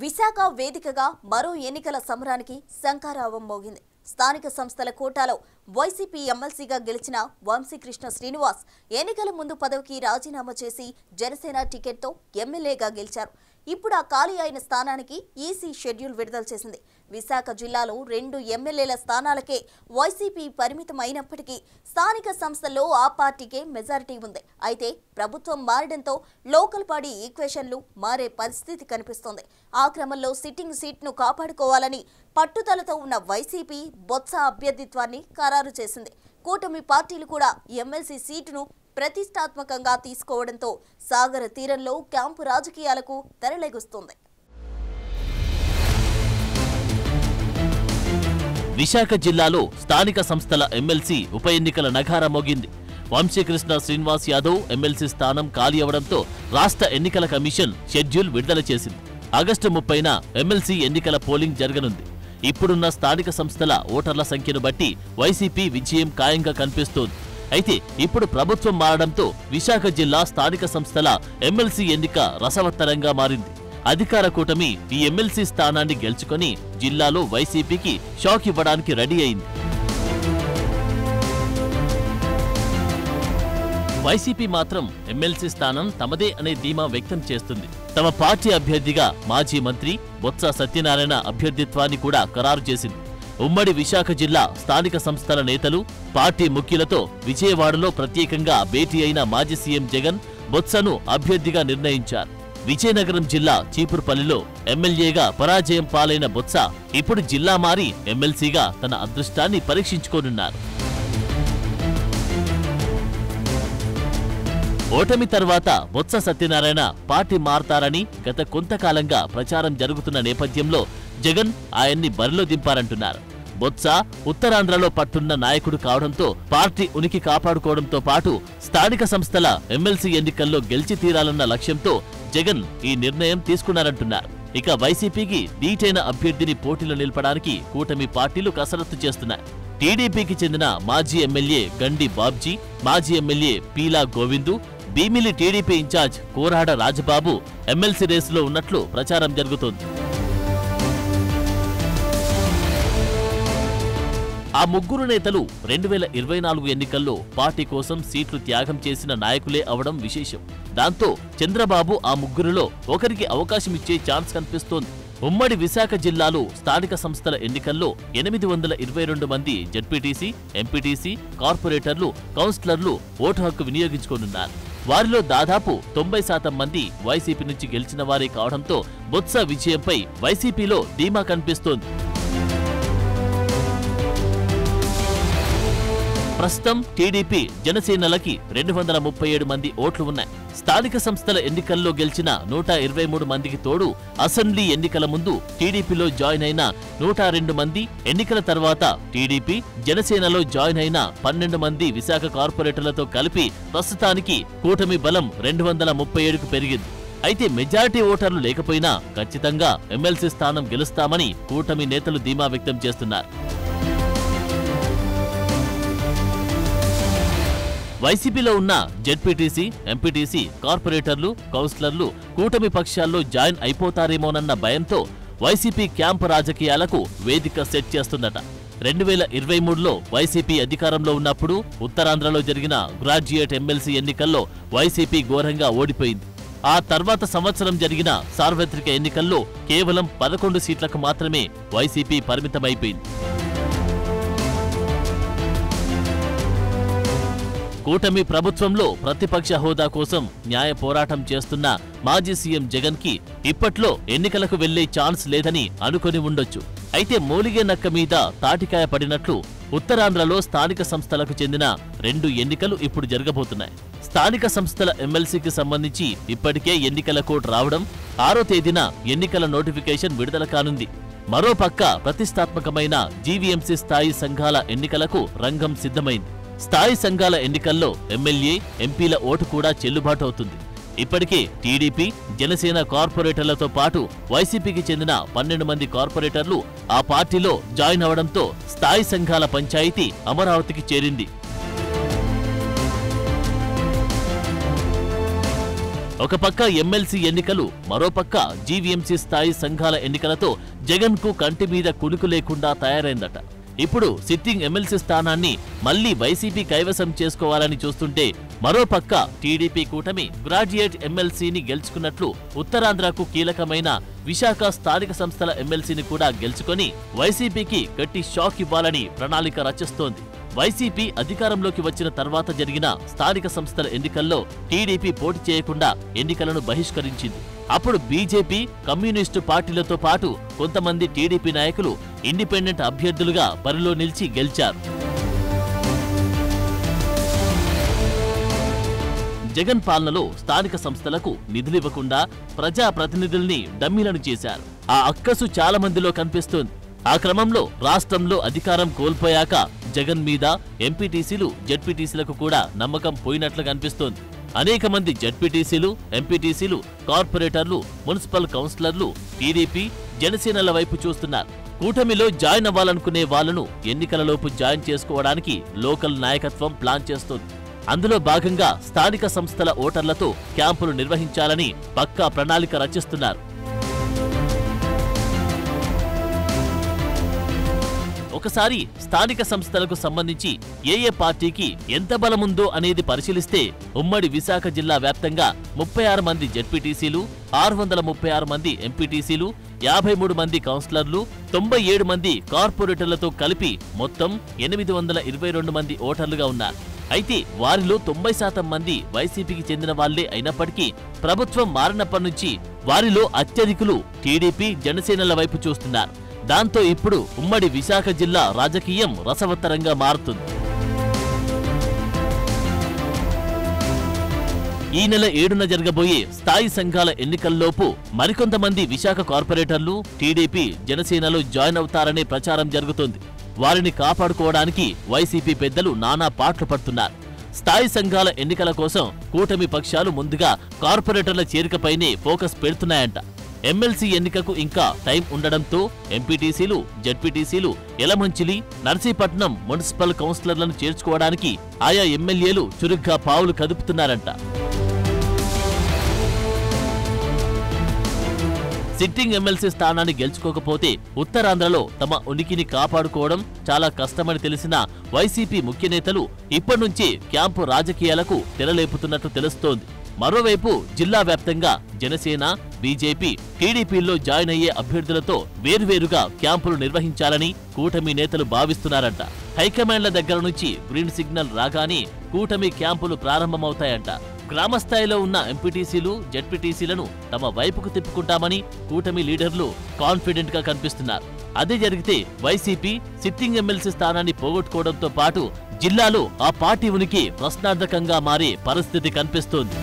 విశాఖ వేదికగా మరో ఎన్నికల సమరానికి శంఖారావం మోగింది. స్థానిక సంస్థల కోటాలో వైసీపీ ఎమ్మెల్సీగా గెలిచిన వంశీకృష్ణ శ్రీనివాస్ ఎన్నికల ముందు పదవికి రాజీనామా చేసి జనసేన టికెట్తో ఎమ్మెల్యేగా గెలిచారు. ఇప్పుడు ఆ ఖాళీ అయిన స్థానానికి ఈసీ షెడ్యూల్ విడుదల చేసింది. విశాఖ జిల్లాలో 2 ఎమ్మెల్యేల స్థానాలకే వైసీపీ పరిమితం అయినప్పటికీ స్థానిక సంస్థల్లో ఆ పార్టీకే మెజారిటీ ఉంది. అయితే ప్రభుత్వం మారడంతో లోకల్ బాడీ ఈక్వేషన్లు మారే పరిస్థితి కనిపిస్తోంది. ఆ క్రమంలో సిట్టింగ్ సీట్ను కాపాడుకోవాలని పట్టుదలతో ఉన్న వైసీపీ బొత్స అభ్యర్థిత్వాన్ని ఖరారు చేసింది. కూటమి పార్టీలు కూడా ఎమ్మెల్సీ సీటును ప్రతిష్టాత్మకంగా తీసుకోవడంతో సాగర తీరంలో క్యాంపు రాజకీయాలకు తెరలెగుస్తుంది. విశాఖ జిల్లాలో స్థానిక సంస్థల ఎమ్మెల్సీ ఉప ఎన్నికల నగారా మోగింది. వంశీకృష్ణ శ్రీనివాస్ యాదవ్ ఎమ్మెల్సీ స్థానం ఖాళీ అవడంతో రాష్ట్ర ఎన్నికల కమిషన్ షెడ్యూల్ విడుదల చేసింది. ఆగస్టు 30న ఎమ్మెల్సీ ఎన్నికల పోలింగ్ జరగనుంది. ఇప్పుడున్న స్థానిక సంస్థల ఓటర్ల సంఖ్యను బట్టి వైసీపీ విజయం ఖాయంగా కనిపిస్తోంది. అయితే ఇప్పుడు ప్రభుత్వం మారడంతో విశాఖ జిల్లా స్థానిక సంస్థల ఎమ్మెల్సీ ఎన్నిక రసవత్తరంగా మారింది. అధికార కూటమి ఈ ఎమ్మెల్సీ స్థానాన్ని గెలుచుకొని జిల్లాలో వైసీపీకి షాక్ ఇవ్వడానికి రెడీ అయింది. వైసీపీ మాత్రం ఎమ్మెల్సీ స్థానం తమదే అనే ధీమా వ్యక్తం చేస్తుంది. తమ పార్టీ అభ్యర్థిగా మాజీ మంత్రి బొత్స సత్యనారాయణ అభ్యర్థిత్వాన్ని కూడా ఖరారు చేసింది. ఉమ్మడి విశాఖ జిల్లా స్థానిక సంస్థల నేతలు, పార్టీ ముఖ్యులతో విజయవాడలో ప్రత్యేకంగా భేటీ అయిన మాజీ సీఎం జగన్ బొత్సను అభ్యర్థిగా నిర్ణయించారు. విజయనగరం జిల్లా చీపురుపల్లిలో ఎమ్మెల్యేగా పరాజయం పాలైన బొత్స ఇప్పుడు జిల్లా మారి ఎమ్మెల్సీగా తన అదృష్టాన్ని పరీక్షించుకోనున్నారు. ఓటమి తర్వాత బొత్స సత్యనారాయణ పార్టీ మారతారని గత కొంతకాలంగా ప్రచారం జరుగుతున్న నేపథ్యంలో జగన్ ఆయన్ని బరిలో దింపారంటున్నారు. బొత్స ఉత్తరాంధ్రలో పట్టున్న నాయకుడు కావడంతో పార్టీ ఉనికి కాపాడుకోవడంతో పాటు స్థానిక సంస్థల ఎమ్మెల్సీ ఎన్నికల్లో గెలిచి తీరాలన్న లక్ష్యంతో జగన్ ఈ నిర్ణయం తీసుకున్నారంటున్నారు. ఇక వైసీపీకి దీటైన అభ్యర్థిని పోటీలో నిలపడానికి కూటమి పార్టీలు కసరత్తు చేస్తున్నాయి. టీడీపీకి చెందిన మాజీ ఎమ్మెల్యే గండి బాబ్జీ, మాజీ MLA Peela Govindu, Bhimili TDP incharge Korada Rajababu MLC రేసులో ఉన్నట్లు ప్రచారం జరుగుతోంది. ఆ ముగ్గురు నేతలు 2024 ఎన్నికల్లో పార్టీ కోసం సీట్లు త్యాగం చేసిన నాయకులే అవడం విశేషం. దాంతో చంద్రబాబు ఆ ముగ్గురులో ఒకరికి అవకాశం ఇచ్చే ఛాన్స్ కనిపిస్తోంది. ఉమ్మడి విశాఖ జిల్లాలో స్థానిక సంస్థల ఎన్నికల్లో 822 మంది జడ్పీటీసీ, ఎంపీటీసీ, కార్పొరేటర్లు, కౌన్సిలర్లు ఓటు హక్కు వినియోగించుకోనున్నారు. వారిలో దాదాపు 90% మంది వైసీపీ నుంచి గెలిచిన వారే కావడంతో బొత్స విజయంపై వైసీపీలో ధీమా కనిపిస్తోంది. ప్రస్తుతం టీడీపీ, జనసేనలకి 237 మంది ఓట్లు ఉన్నాయి. స్థానిక సంస్థల ఎన్నికల్లో గెలిచిన 123 మందికి తోడు అసెంబ్లీ ఎన్నికల ముందు టీడీపీలో జాయిన్ అయిన 102 మంది, ఎన్నికల తర్వాత టీడీపీ, జనసేనలో జాయిన్ అయిన 12 మంది విశాఖ కార్పొరేటర్లతో కలిపి ప్రస్తుతానికి కూటమి బలం 237కు పెరిగింది. అయితే మెజారిటీ ఓటర్లు లేకపోయినా ఖచ్చితంగా ఎమ్మెల్సీ స్థానం గెలుస్తామని కూటమి నేతలు ధీమా వ్యక్తం చేస్తున్నారు. వైసీపీలో ఉన్న జెడ్పీటీసీ, ఎంపీటీసీ, కార్పొరేటర్లు, కౌన్సిలర్లు కూటమి పక్షాల్లో జాయిన్ అయిపోతారేమోనన్న భయంతో వైసీపీ క్యాంపు రాజకీయాలకు వేదిక సెట్ చేస్తుందట. 2023లో వైసీపీ అధికారంలో ఉన్నప్పుడు ఉత్తరాంధ్రలో జరిగిన గ్రాడ్యుయేట్ ఎమ్మెల్సీ ఎన్నికల్లో వైసీపీ ఘోరంగా ఓడిపోయింది. ఆ తర్వాత సంవత్సరం జరిగిన సార్వత్రిక ఎన్నికల్లో కేవలం 11 సీట్లకు మాత్రమే వైసీపీ పరిమితమైపోయింది. కూటమి ప్రభుత్వంలో ప్రతిపక్ష హోదా కోసం న్యాయ పోరాటం చేస్తున్న మాజీ సీఎం జగన్ కి ఇప్పట్లో ఎన్నికలకు వెళ్లే ఛాన్స్ లేదని అనుకుని ఉండొచ్చు. అయితే మూలిగే నక్క మీద తాటికాయ పడినట్లు ఉత్తరాంధ్రలో స్థానిక సంస్థలకు చెందిన 2 ఎన్నికలు ఇప్పుడు జరగబోతున్నాయి. స్థానిక సంస్థల ఎమ్మెల్సీకి సంబంధించి ఇప్పటికే ఎన్నికల కోడ్ రావడం, 6వ తేదీన ఎన్నికల నోటిఫికేషన్ విడుదల కానుంది. మరోపక్క ప్రతిష్టాత్మకమైన జీవీఎంసీ స్థాయి సంఘాల ఎన్నికలకు రంగం సిద్ధమైంది. స్థాయి సంఘాల ఎన్నికల్లో ఎమ్మెల్యే, ఎంపీల ఓటు కూడా చెల్లుబాటు అవుతుంది. ఇప్పటికే టీడీపీ, జనసేన కార్పొరేటర్లతో పాటు వైసీపీకి చెందిన 12 మంది కార్పొరేటర్లు ఆ పార్టీలో జాయిన్ అవడంతో స్థాయి సంఘాల పంచాయతీ అమరావతికి చేరింది. ఒక పక్క ఎమ్మెల్సీ ఎన్నికలు, మరోపక్క జీవీఎంసీ స్థాయి సంఘాల ఎన్నికలతో జగన్ కు కంటి మీద కునుకు లేకుండా తయారైందట. ఇప్పుడు సిట్టింగ్ ఎమ్మెల్సీ స్థానాన్ని మళ్లీ వైసీపీ కైవసం చేసుకోవాలని చూస్తుంటే, మరోపక్క టీడీపీ కూటమి గ్రాడ్యుయేట్ ఎమ్మెల్సీని గెలుచుకున్నట్లు ఉత్తరాంధ్రకు కీలకమైన విశాఖ స్థానిక సంస్థల ఎమ్మెల్సీని కూడా గెలుచుకొని వైసీపీకి గట్టి షాక్ ఇవ్వాలని ప్రణాళిక రచిస్తోంది. వైసీపీ అధికారంలోకి వచ్చిన తర్వాత జరిగిన స్థానిక సంస్థల ఎన్నికల్లో టీడీపీ పోటీ చేయకుండా ఎన్నికలను బహిష్కరించింది. అప్పుడు బీజేపీ, కమ్యూనిస్టు పార్టీలతో పాటు కొంతమంది టీడీపీ నాయకులు ఇండిపెండెంట్ అభ్యర్థులుగా బరిలో నిలిచి గెలిచారు. జగన్ పాలనలో స్థానిక సంస్థలకు నిధులివ్వకుండా ప్రజాప్రతినిధుల్ని డమ్మీలను చేశారు. ఆ అక్కసు చాలా మందిలో కనిపిస్తోంది. ఆ క్రమంలో రాష్ట్రంలో అధికారం కోల్పోయాక జగన్ మీద ఎంపీటీసీలు, జెడ్పీటీసీలకు కూడా నమ్మకం పోయినట్లు కనిపిస్తోంది. అనేక మంది జెడ్పీటీసీలు, ఎంపీటీసీలు, కార్పొరేటర్లు, మున్సిపల్ కౌన్సిలర్లు టీడీపీ, జనసేనల వైపు చూస్తున్నారు. కూటమిలో జాయిన్ అవ్వాలనుకునే వాళ్లను ఎన్నికలలోపు జాయిన్ చేసుకోవడానికి లోకల్ నాయకత్వం ప్లాన్ చేస్తోంది. అందులో భాగంగా స్థానిక సంస్థల ఓటర్లతో క్యాంపులు నిర్వహించాలని పక్కా ప్రణాళిక రచిస్తున్నారు. ఒకసారి స్థానిక సంస్థలకు సంబంధించి ఏ పార్టీకి ఎంత బలముందో అనేది పరిశీలిస్తే, ఉమ్మడి విశాఖ జిల్లా వ్యాప్తంగా 36 మంది జెడ్పీటీసీలు, 636 మంది ఎంపీటీసీలు, 53 మంది కౌన్సిలర్లు, 97 మంది కార్పొరేటర్లతో కలిపి మొత్తం 822 మంది ఓటర్లుగా ఉన్నారు. అయితే వారిలో 90% మంది వైసీపీకి చెందిన వాళ్లే అయినప్పటికీ ప్రభుత్వం మారినప్పటి నుంచి వారిలో అత్యధికులు టీడీపీ, జనసేనల వైపు చూస్తున్నారు. దాంతో ఇప్పుడు ఉమ్మడి విశాఖ జిల్లా రాజకీయం రసవత్తరంగా మారుతుంది. ఈ నెల 7న జరగబోయే స్థాయి సంఘాల ఎన్నికల్లోపు మరికొంతమంది విశాఖ కార్పొరేటర్లు టీడీపీ, జనసేనలో జాయిన్ అవుతారనే ప్రచారం జరుగుతోంది. వారిని కాపాడుకోవడానికి వైసీపీ పెద్దలు నానా పాట్లు పడుతున్నారు. స్థాయి సంఘాల ఎన్నికల కోసం కూటమి పక్షాలు ముందుగా కార్పొరేటర్ల చేరికపైనే ఫోకస్ పెడుతున్నాయంట. ఎమ్మెల్సీ ఎన్నికకు ఇంకా టైం ఉండడంతో ఎంపీటీసీలు, జెడ్పీటీసీలు, యలమంచిలి, నర్సీపట్నం మున్సిపల్ కౌన్సిలర్లను చేర్చుకోవడానికి ఆయా ఎమ్మెల్యేలు చురుగ్గా పావులు కదుపుతున్నారంట. సిట్టింగ్ ఎమ్మెల్సీ స్థానాన్ని గెలుచుకోకపోతే ఉత్తరాంధ్రలో తమ ఉనికిని కాపాడుకోవడం చాలా కష్టమని తెలిసిన వైసీపీ ముఖ్య నేతలు ఇప్పటినుంచే క్యాంపు రాజకీయాలకు తెరలేపుతున్నట్టు తెలుస్తోంది. మరోవైపు జిల్లా వ్యాప్తంగా జనసేన, బీజేపీ, టీడీపీల్లో జాయిన్ అయ్యే అభ్యర్థులతో వేర్వేరుగా క్యాంపులు నిర్వహించాలని కూటమి నేతలు భావిస్తున్నారంట. హైకమాండ్ల దగ్గర నుంచి గ్రీన్ సిగ్నల్ రాగానే కూటమి క్యాంపులు ప్రారంభమవుతాయంట. గ్రామస్థాయిలో ఉన్న ఎంపీటీసీలు, జెడ్పీటీసీలను తమ వైపుకు తిప్పుకుంటామని కూటమి లీడర్లు కాన్ఫిడెంట్ గా కనిపిస్తున్నారు. అదే జరిగితే వైసీపీ సిట్టింగ్ ఎమ్మెల్సీ స్థానాన్ని పోగొట్టుకోవడంతో పాటు జిల్లాలో ఆ పార్టీ ఉనికి ప్రశ్నార్థకంగా మారే పరిస్థితి కనిపిస్తోంది.